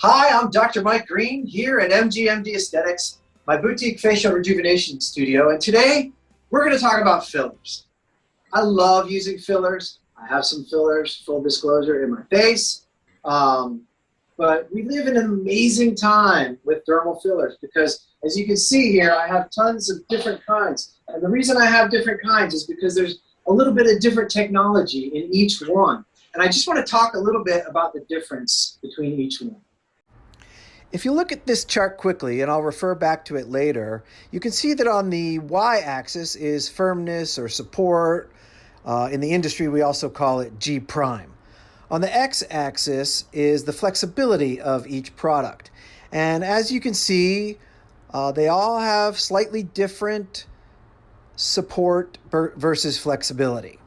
Hi, I'm Dr. Mike Green here at MGMD Aesthetics, my boutique facial rejuvenation studio, and today we're going to talk about fillers. I love using fillers. I have some fillers, full disclosure, in my face, but we live in an amazing time with dermal fillers because, as you can see here, I have tons of different kinds, and the reason I have different kinds is because there's a little bit of different technology in each one, and I just want to talk a little bit about the difference between each one. If you look at this chart quickly, and I'll refer back to it later, you can see that on the y-axis is firmness or support. In the industry, we also call it G prime. On the x-axis is the flexibility of each product. And as you can see, they all have slightly different support versus flexibility.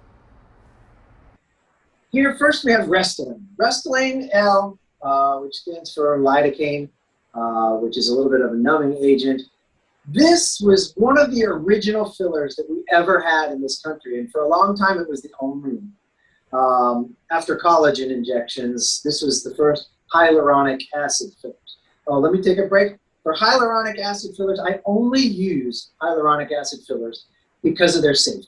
Here, first we have Restylane. Restylane L, which stands for lidocaine, which is a little bit of a numbing agent. This was one of the original fillers that we ever had in this country, and for a long time it was the only one. After collagen injections, this was the first hyaluronic acid fillers. Oh, let me take a break. For hyaluronic acid fillers, I only use hyaluronic acid fillers because of their safety.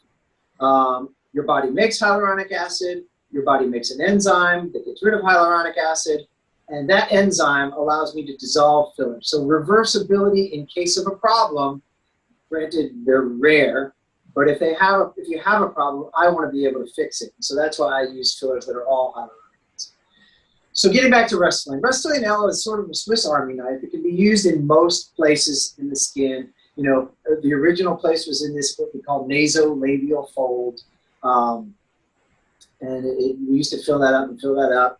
Your body makes hyaluronic acid. Your body makes an enzyme that gets rid of hyaluronic acid, and that enzyme allows me to dissolve fillers. So reversibility in case of a problem, granted they're rare, but if you have a problem, I want to be able to fix it. So that's why I use fillers that are all hyaluronic acid. So getting back to Restylane. Restylane L is sort of a Swiss Army knife. It can be used in most places in the skin. You know, the original place was in this what we call nasolabial fold. And we used to fill that up and fill that up.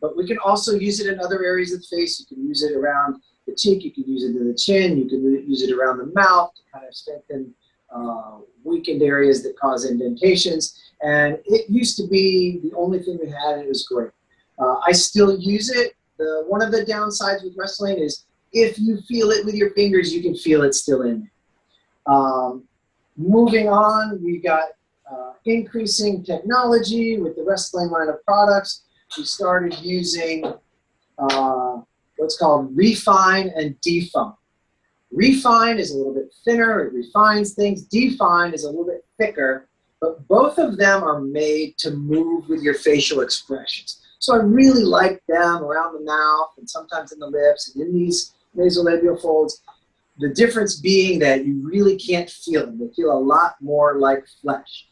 But we can also use it in other areas of the face. You can use it around the cheek. You can use it in the chin. You can use it around the mouth to kind of strengthen weakened areas that cause indentations. And it used to be the only thing we had, and it was great. I still use it. One of the downsides with Restylane is if you feel it with your fingers, you can feel it still in there. Moving on, we got increasing technology with the Restylane line of products. We started using what's called refine and define. Refine is a little bit thinner, it refines things. Define is a little bit thicker, but both of them are made to move with your facial expressions. So I really like them around the mouth and sometimes in the lips and in these nasolabial folds. The difference being that you really can't feel them. They feel a lot more like flesh.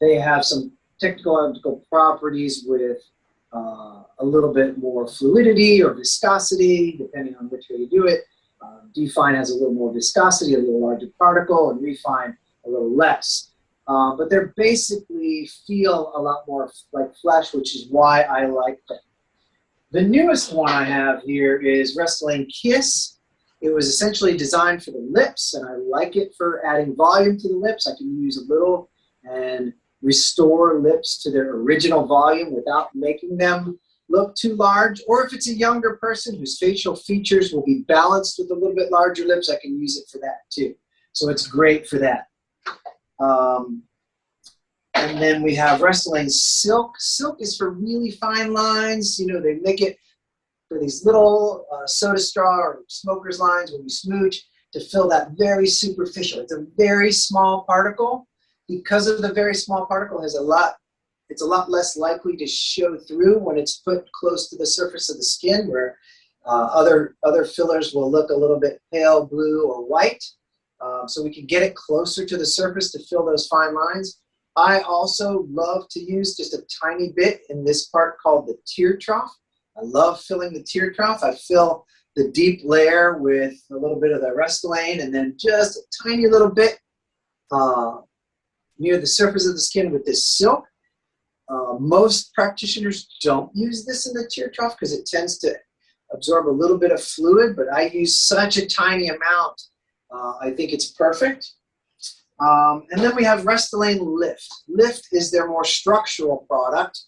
They have some technological properties with a little bit more fluidity or viscosity, depending on which way you do it. Define has a little more viscosity, a little larger particle, and refine a little less. But they basically feel a lot more like flesh, which is why I like them. The newest one I have here is Restylane Kiss. It was essentially designed for the lips, and I like it for adding volume to the lips. I can use a little and restore lips to their original volume without making them look too large. Or if it's a younger person whose facial features will be balanced with a little bit larger lips, I can use it for that too. So it's great for that. And then we have Restylane Silk. Silk is for really fine lines. You know, they make it for these little soda straw or smoker's lines when you smooch to fill that very superficial. It's a very small particle. Because of the very small particle, it's a lot less likely to show through when it's put close to the surface of the skin, where other fillers will look a little bit pale blue or white. So we can get it closer to the surface to fill those fine lines. I also love to use just a tiny bit in this part called the tear trough. I love filling the tear trough. I fill the deep layer with a little bit of the Restylane and then just a tiny little bit near the surface of the skin with this silk. Most practitioners don't use this in the tear trough because it tends to absorb a little bit of fluid, but I use such a tiny amount. I think it's perfect. And then we have Restylane Lift. Lift is their more structural product,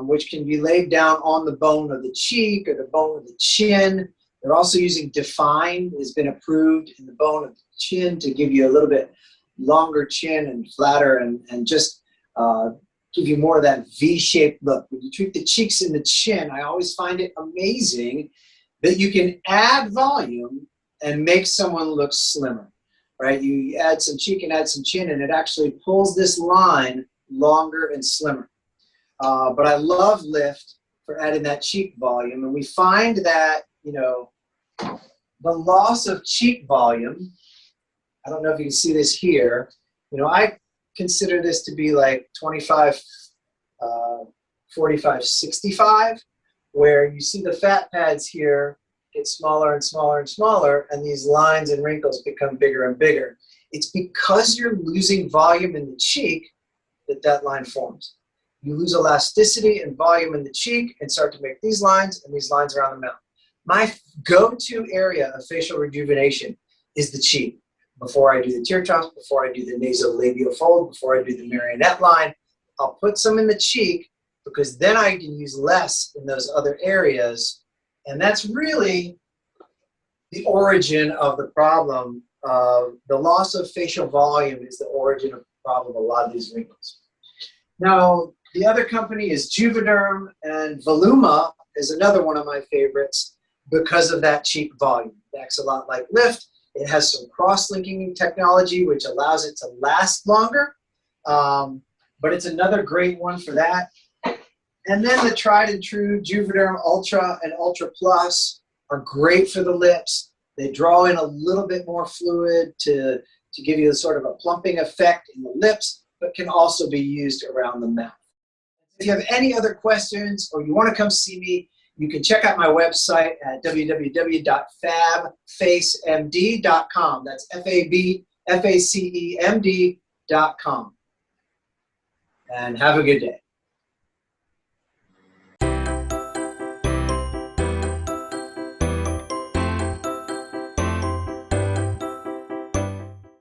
which can be laid down on the bone of the cheek or the bone of the chin. They're also using Define, has been approved in the bone of the chin to give you a little bit longer chin and flatter and just give you more of that V-shaped look. When you treat the cheeks and the chin, I always find it amazing that you can add volume and make someone look slimmer, right? You add some cheek and add some chin, and it actually pulls this line longer and slimmer. But I love Lift for adding that cheek volume, and we find that, you know, the loss of cheek volume, I don't know if you can see this here, you know, I consider this to be like 25, 45, 65, where you see the fat pads here get smaller and smaller and smaller, and these lines and wrinkles become bigger and bigger. It's because you're losing volume in the cheek that line forms. You lose elasticity and volume in the cheek and start to make these lines and these lines around the mouth. My go-to area of facial rejuvenation is the cheek. Before I do the tear troughs, before I do the nasolabial fold, before I do the marionette line, I'll put some in the cheek because then I can use less in those other areas. And that's really the origin of the problem. The loss of facial volume is the origin of the problem of a lot of these wrinkles. Now, the other company is Juvederm, and Voluma is another one of my favorites because of that cheek volume. It acts a lot like Lift. It has some cross-linking technology, which allows it to last longer. But it's another great one for that. And then the tried and true Juvederm Ultra and Ultra Plus are great for the lips. They draw in a little bit more fluid to give you a sort of a plumping effect in the lips, but can also be used around the mouth. If you have any other questions or you want to come see me, you can check out my website at www.fabfacemd.com. That's FABFACEMD.com. And have a good day.